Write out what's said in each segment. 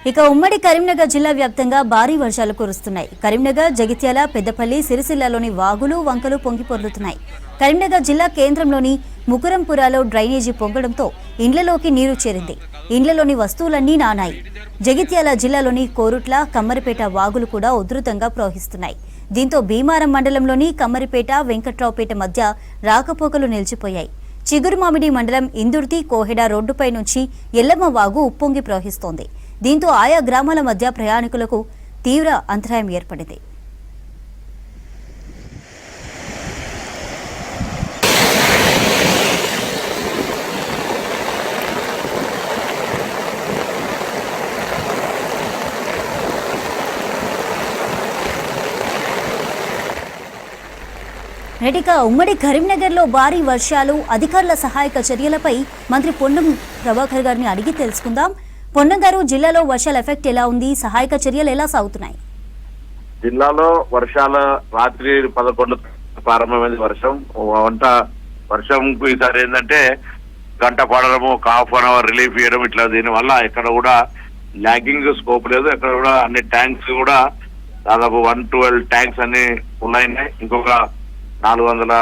ఇక ఉమ్మడి కరీంనగర్ జిల్లా వ్యాప్తంగా భారీ వర్షాలు కురుస్తున్నాయి. కరీంనగర్, జగిత్యాల, పెద్దపల్లి, సిరిసిల్లలోని వాగులు, వంకలు పొంగి పొర్లుతున్నాయి. కరీంనగర్ జిల్లా కేంద్రంలోని ముకురంపురాలో డ్రైనేజీ పొంగడంతో ఇండ్లలోకి నీరు చేరింది. ఇండ్లలోని వస్తువులన్నీ నానాయి. జగిత్యాల జిల్లాలోని కోరుట్ల, కమ్మరిపేట వాగులు కూడా ఉధృతంగా ప్రవహిస్తున్నాయి. దీంతో భీమారం మండలంలోని కమ్మరిపేట, వెంకట్రావుపేట మధ్య రాకపోకలు నిలిచిపోయాయి. చిగురుమామిడి మండలం ఇందుర్తి, కోహెడ రోడ్డుపై నుంచి ఎల్లమ్మ వాగు ఉప్పొంగి ప్రవహిస్తోంది. దీంతో ఆయా గ్రామాల మధ్య ప్రయాణికులకు తీవ్ర అంతరాయం ఏర్పడింది. రెడ్డిక ఉమ్మడి కరీంనగర్లో భారీ వర్షాలు, అధికారుల సహాయక చర్యలపై మంత్రి పొన్నం ప్రభాకర్ గారిని అడిగి తెలుసుకుందాం. పొన్నం గారు, జిల్లాలో వర్షాల ఎఫెక్ట్ ఎలా ఉంది? సహాయక చర్యలు ఎలా సాగుతున్నాయి? జిల్లాలో వర్షాల రాత్రి 11 ప్రారంభమైంది వర్షం ఈసారి ఏంటంటే గంట పడడము, హాఫ్ అన్ అవర్ రిలీఫ్ ఇవ్వడం, ఇట్లా దీనివల్ల ఎక్కడ కూడా ల్యాగింగ్ స్కోప్ లేదు. ఎక్కడ కూడా అన్ని ట్యాంక్స్ కూడా దాదాపు 112 ట్యాంక్స్ అన్ని ఉన్నాయి. ఇంకొక 400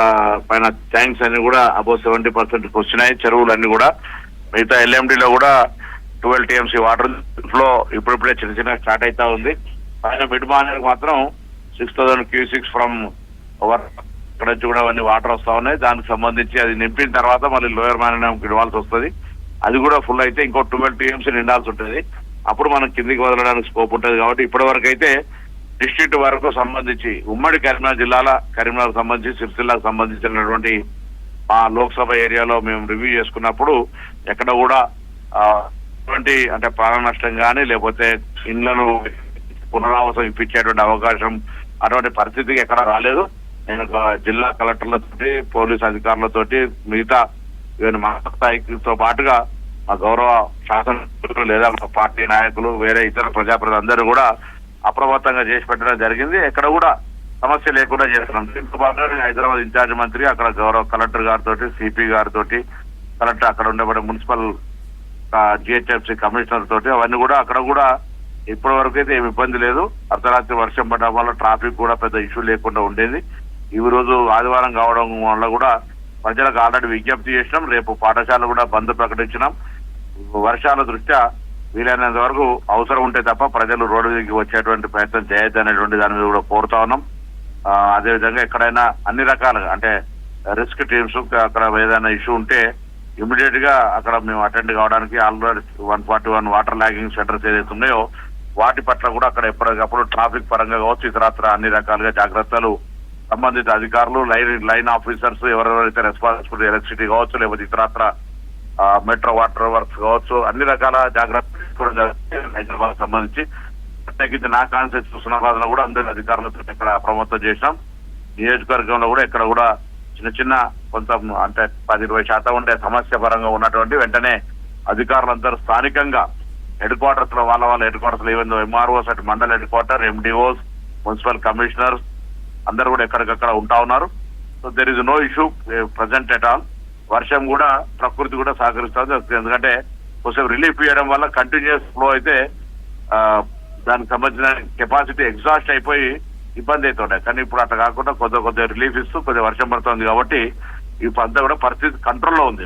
పైన ట్యాంక్స్ అన్ని కూడా అబౌవ్ 70% వచ్చినాయి. చెరువులన్నీ కూడా మిగతా ఎల్ఎండిలో కూడా 12 TMC వాటర్ ఫ్లో ఇప్పుడిప్పుడే చిన్న స్టార్ట్ అవుతా ఉంది. పైన మిడ్ మార్నింగ్ మాత్రం 6000 క్యూసిక్స్ ఫ్రమ్ ఓవర్ ఇక్కడ నుంచి కూడా అవన్నీ వాటర్ వస్తా ఉన్నాయి. దానికి సంబంధించి అది నింపిన తర్వాత మళ్ళీ లోయర్ మార్నింగ్ ఇవ్వాల్సి వస్తుంది. అది కూడా ఫుల్ అయితే ఇంకో 12 TMC నిండాల్సి ఉంటుంది. అప్పుడు మనం కిందికి వదలడానికి స్కోప్ ఉంటుంది. కాబట్టి ఇప్పటి వరకు అయితే డిస్ట్రిక్ట్ వరకు సంబంధించి ఉమ్మడి కరీంనగర్ జిల్లాల కరీంనగర్ సంబంధించి సిరిసిల్లాకు సంబంధించినటువంటి ఆ లోక్సభ ఏరియాలో మేము రివ్యూ చేసుకున్నప్పుడు ఎక్కడ కూడా అంటే ప్రాణ నష్టం కానీ లేకపోతే ఇళ్లను పునరావాసం ఇప్పించేటువంటి అవకాశం అటువంటి పరిస్థితికి ఎక్కడ రాలేదు. నేను జిల్లా కలెక్టర్లతోటి, పోలీస్ అధికారులతోటి, మిగతా స్థాయితో పాటుగా మా గౌరవ శాసనసభ్యులు లేదా మా పార్టీ నాయకులు, వేరే ఇతర ప్రజాప్రతినిధులు అందరూ కూడా అప్రమత్తంగా చేసి పెట్టడం జరిగింది. ఎక్కడ కూడా సమస్య లేకుండా చేస్తున్నాం. దీంతో పాటు హైదరాబాద్ ఇన్ఛార్జ్ మంత్రి అక్కడ గౌరవ కలెక్టర్ గారితో, సిపి గారితో, కలెక్టర్ అక్కడ ఉండబడే మున్సిపల్ GHMC కమిషనర్ తోటి అవన్నీ కూడా అక్కడ కూడా ఇప్పటి వరకు అయితే ఏమి ఇబ్బంది లేదు. అర్ధరాత్రి వర్షం పడడం వల్ల ట్రాఫిక్ కూడా పెద్ద ఇష్యూ లేకుండా ఉండేది. ఈ రోజు ఆదివారం కావడం వల్ల కూడా ప్రజలకు ఆల్రెడీ విజ్ఞప్తి చేసినాం. రేపు పాఠశాల కూడా బంద్ ప్రకటించినాం. వర్షాల దృష్ట్యా వీలైనంత వరకు అవసరం ఉంటే తప్ప ప్రజలు రోడ్డు దిగి వచ్చేటువంటి ప్రయత్నం చేయొద్దు అనేటువంటి దాని మీద కూడా కోరుతా ఉన్నాం. అదేవిధంగా ఎక్కడైనా అన్ని రకాలుగా అంటే రిస్క్ టీమ్స్ అక్కడ ఏదైనా ఇష్యూ ఉంటే ఇమీడియట్ గా అక్కడ మేము అటెండ్ కావడానికి ఆల్రెడీ 141 వాటర్ లాగింగ్ సెంటర్స్ ఏదైతే ఉన్నాయో వాటి పట్ల కూడా అక్కడ ఎప్పటికప్పుడు ట్రాఫిక్ పరంగా కావచ్చు, ఇతరత్ర అన్ని రకాలుగా జాగ్రత్తలు సంబంధిత అధికారులు, లైన్ ఆఫీసర్స్, ఎవరెవరైతే రెస్పాన్సిబిలిటీ ఎలక్ట్రిసిటీ కావచ్చు, లేకపోతే ఇతరత్ర మెట్రో వాటర్ వర్క్స్ కావచ్చు, అన్ని రకాల జాగ్రత్తలు తీసుకోవడం. హైదరాబాద్ సంబంధించి ప్రత్యేకించి నా కాన్సెప్ట్ హుస్నాబాద్ లో కూడా అందరి అధికారులతో ఇక్కడ అప్రమత్తం చేసినాం. నియోజకవర్గంలో కూడా ఇక్కడ కూడా చిన్న కొంత అంటే 10-20% ఉండే సమస్య పరంగా ఉన్నటువంటి వెంటనే అధికారులందరూ స్థానికంగా హెడ్ క్వార్టర్స్ లో వాళ్ళ హెడ్ క్వార్టర్స్ లో ఏమైందో MROs అటు మండల head quarter, MDOs, municipal commissioners అందరూ కూడా ఎక్కడికక్కడ ఉంటా ఉన్నారు. So there is no issue present at all. వర్షం కూడా ప్రకృతి కూడా సహకరిస్తుంది. ఎందుకంటే కొంచెం రిలీఫ్ ఇవ్వడం వల్ల కంటిన్యూస్ ఫ్లో అయితే దానికి సంబంధించిన కెపాసిటీ ఎగ్జాస్ట్ అయిపోయి ఇబ్బంది అవుతుండే. కానీ ఇప్పుడు అట్లా కాకుండా కొద్దిగా రిలీఫ్ ఇస్తూ కొద్దిగా వర్షం పడుతుంది కాబట్టి ఇప్పుడు అంతా కూడా పరిస్థితి కంట్రోల్లో ఉంది.